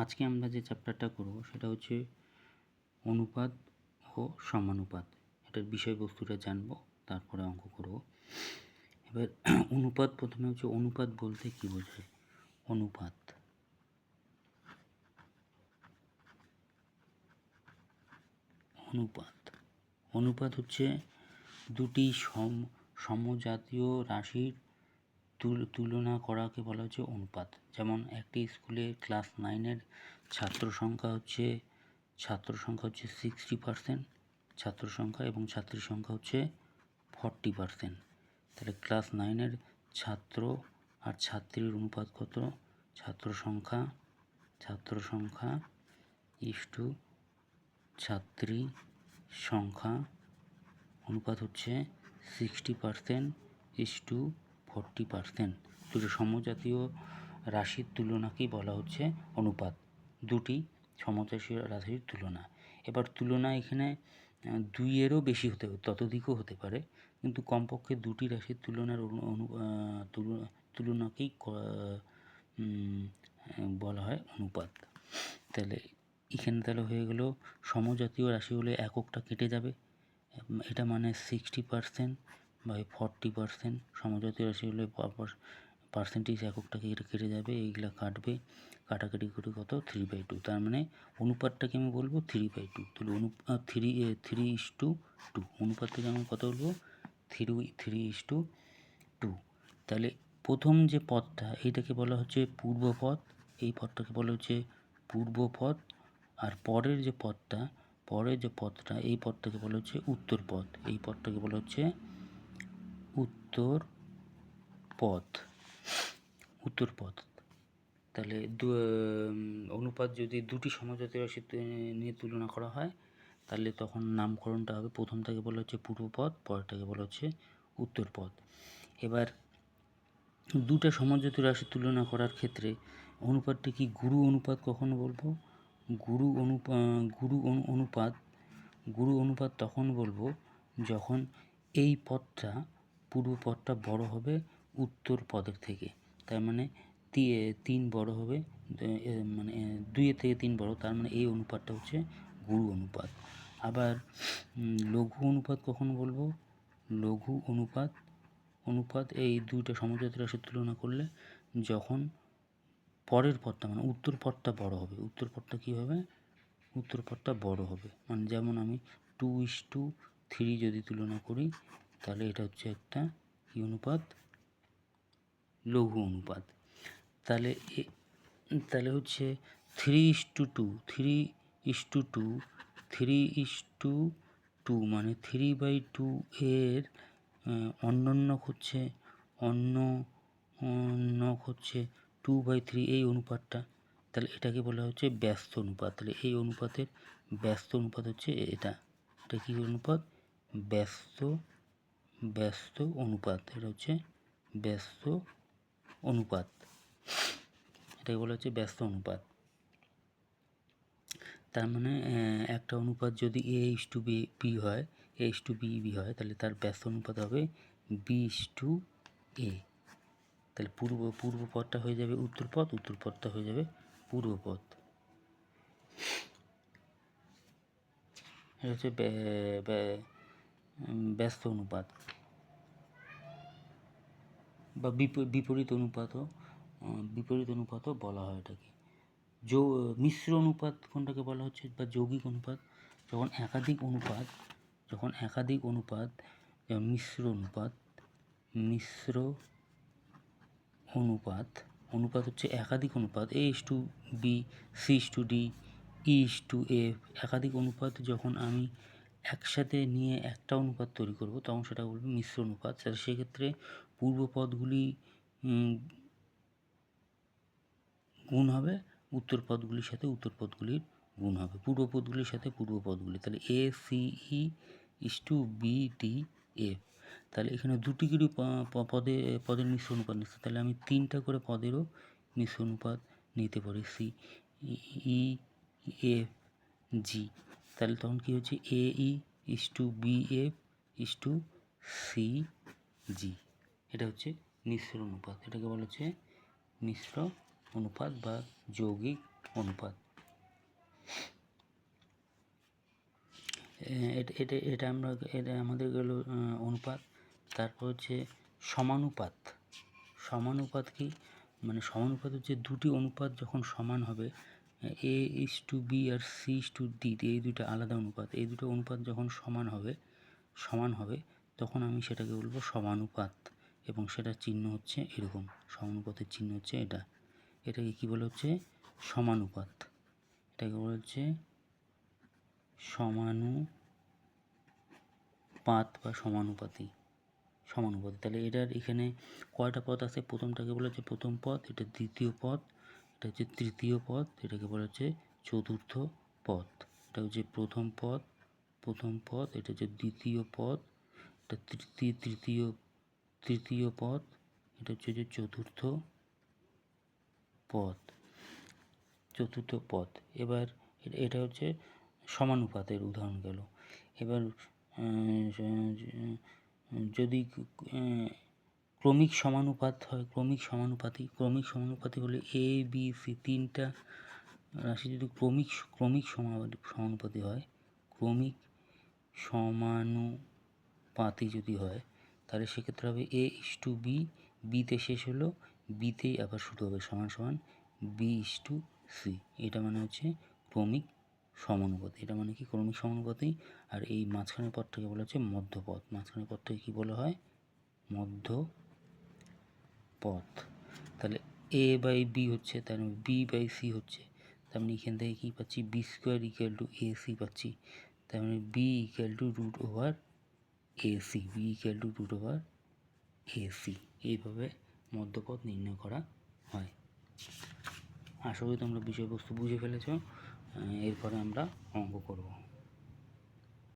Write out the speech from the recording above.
আজকে আমরা যে চ্যাপ্টারটা করব সেটা হচ্ছে অনুপাত ও সমানুপাত। এটার বিষয়বস্তুটা জানবো, তারপরে অঙ্ক করব। এবার অনুপাত, প্রথমে হচ্ছে অনুপাত বলতে কি বোঝায়। অনুপাত অনুপাত অনুপাত হচ্ছে দুটি সমজাতীয় রাশির তুলনা করাকে বলা হচ্ছে অনুপাত। যেমন একটি স্কুলে ক্লাস 9-এর ছাত্র সংখ্যা হচ্ছে 60% ছাত্র সংখ্যা এবং ছাত্রীর সংখ্যা হচ্ছে 40%। তাহলে ক্লাস 9-এর ছাত্র আর ছাত্রীর অনুপাত কত? ছাত্র সংখ্যা ইস্টু ছাত্রী সংখ্যা অনুপাত হচ্ছে 60%:40%। দুটো সমজাতীয় রাশির তুলনাকেই বলা হচ্ছে অনুপাত, দুটি সমজাতীয় রাশির তুলনা। এবার তুলনা এখানে 2-এরও বেশি ততোধিকও হতে পারে, কিন্তু কমপক্ষে দুটি রাশির তুলনার তুলনাকেই বলা হয় অনুপাত। তাহলে এখানে হয়ে গেল সমজাতীয় রাশি হলে এককটা কেটে যাবে, এটা মানে 60%/40%। সমজাতীয় রাশি হলে পার্সেন্টেজ এককটা কেটে যাবে, এইগুলা কাটাকাটি করে কত 3/2। তার মানে অনুপাতটাকে আমি বলবো 3/2। তাহলে 3:2 অনুপাতটাকে আমি কত বলবো? 3:2। তাহলে প্রথম যে পদটা এইটাকে বলা হচ্ছে পূর্বপদ, এই পদটাকে বলা হচ্ছে পূর্বপদ। আর পরের যে পদটা এই পদটাকে বলা হচ্ছে উত্তরপদ, এই পদটাকে বলা হচ্ছে উত্তরপদ। তাহলে অনুপাত যদি দুটি সমজাতীয় রাশি নিয়ে তুলনা করা হয়, তাহলে তখন নামকরণটা হবে, প্রথমটাকে বলা হচ্ছে পূর্বপদ, পরেরটাকে বলা হচ্ছে উত্তরপদ। এবার দুটা সমজাতীয় রাশি তুলনা করার ক্ষেত্রে অনুপাতটি কি গুরু অনুপাত কখনো বলবো? গুরু অনুপাত তখন বলবো যখন এই পদটা পূর্বপদটা বড় হবে উত্তর পদের থেকে। তার মানে 3 বড় হবে, মানে 2-এর থেকে 3 বড়, তার মানে এই অনুপাতটা হচ্ছে গুরু অনুপাত। আবার লঘু অনুপাত কখন বলবো? লঘু অনুপাত এই দুইটা সমজাতীয় রাশির তুলনা করলে যখন পরের পদটা মানে উত্তর পদটা বড় হবে। উত্তর পদটা কী হবে? উত্তর পদটা বড় হবে। মানে যেমন আমি 2:3 যদি তুলনা করি, তাহলে এটা হচ্ছে একটা কী অনুপাত? লঘু অনুপাত। তাহলে হচ্ছে 3:2 মানে 3/2 এর অন্যক হচ্ছে 2/3 এই অনুপাতটা। তাহলে এটাকে বলা হচ্ছে ব্যস্ত অনুপাত। তাহলে এই অনুপাতের ব্যস্ত অনুপাত হচ্ছে এটা কী অনুপাত? ব্যস্ত অনুপাত। এটা হচ্ছে ব্যস্ত অনুপাত, এটাকে বলা হচ্ছে ব্যস্ত অনুপাত। তার মানে একটা অনুপাত যদি A:B হয়, A:B হয়, তাহলে তার ব্যস্ত অনুপাত হবে B:A। তাহলে পূর্বপদটা হয়ে যাবে উত্তরপদ, উত্তরপদটা হয়ে যাবে পূর্বপদ। এটা হচ্ছে ব্যস্ত অনুপাত বা বিপরীত অনুপাতও বলা হয় এটাকে। মিশ্র অনুপাত কোনটাকে বলা হচ্ছে, বা যৌগিক অনুপাত? যখন একাধিক অনুপাত যেমন মিশ্র অনুপাত হচ্ছে একাধিক অনুপাত A:B, C:D, E:F, একাধিক অনুপাত যখন আমি একসাথে নিয়ে একটা অনুপাত তৈরি করব, তখন সেটা বলবো মিশ্র অনুপাত। সেক্ষেত্রে পূর্বপদগুলি গুণ হবে, উত্তরপদগুলির সাথে উত্তরপদগুলির গুণ হবে, পূর্বপদগুলির সাথে পূর্বপদগুলি। তাহলে ACE:BDF। তাহলে এখানে দুটি করে পদের মিশ্র অনুপাত নিচ্ছে, তাহলে আমি 3টা করে পদেরও মিশ্র অনুপাত নিতে পারি, CEFG। তাহলে তখন কী হচ্ছে? AE:BF:CG। এটা হচ্ছে মিশ্র অনুপাত, এটাকে বলা হচ্ছে মিশ্র অনুপাত বা যৌগিক অনুপাত। এটা আমাদের গেল অনুপাত। তারপর হচ্ছে সমানুপাত। সমানুপাত কি? মানে সমানুপাত হচ্ছে দুটি অনুপাত যখন সমান হবে, A:B আর C:D, এই দুটো আলাদা অনুপাত, এই দুটো অনুপাত যখন সমান হবে তখন আমি সেটাকে বলবো সমানুপাত। এবং সেটার চিহ্ন হচ্ছে এরকম, সমানুপাতের চিহ্ন হচ্ছে এটাকে কি বলা হচ্ছে? সমানুপাত। এটাকে বলা হচ্ছে সমানুপাত বা সমানুপাতি। তাহলে এটার এখানে কয়টা পদ আছে? প্রথমটাকে বলা হচ্ছে প্রথম পদ, এটা দ্বিতীয় পদ, এটা হচ্ছে তৃতীয় পদ, এটাকে বলা হচ্ছে চতুর্থ পদ। এটা হচ্ছে প্রথম পদ, এটা হচ্ছে দ্বিতীয় পদ, এটা তৃতীয় পদ, এটা হচ্ছে যে চতুর্থ পদ। এবার এটা হচ্ছে সমানুপাতের উদাহরণ গেল। এবার যদি ক্রমিক সমানুপাত হয়, ক্রমিক সমানুপাতি হলে A, B, C তিনটা রাশি যদি ক্রমিক সমানুপাতি হয়, ক্রমিক সমানুপাতি যদি হয়, তাহলে সেক্ষেত্রে হবে A:B, বিতে শেষ হলো, বিতেই আবার শুরু হবে, সমান সমান B:C। এটা মানে হচ্ছে ক্রমিক সমানুপাতি। এটা মানে কি? ক্রমিক সমানুপাতি। আর এই মাঝখানের পদটাকে বলা হচ্ছে মধ্যপদ। মাঝখানের পদটাকে কি বলা হয়? মধ্যপদ। তাহলে A/B হচ্ছে, তার মানে B/C হচ্ছে, তার মানে এখান থেকে কী পাচ্ছি? B² = AC পাচ্ছি। তার মানে B √AC। এইভাবে মধ্যপদ নির্ণয় করা হয়। আশা করি তোমরা বিষয়বস্তু বুঝে ফেলেছ। এরপরে আমরা অঙ্ক করব।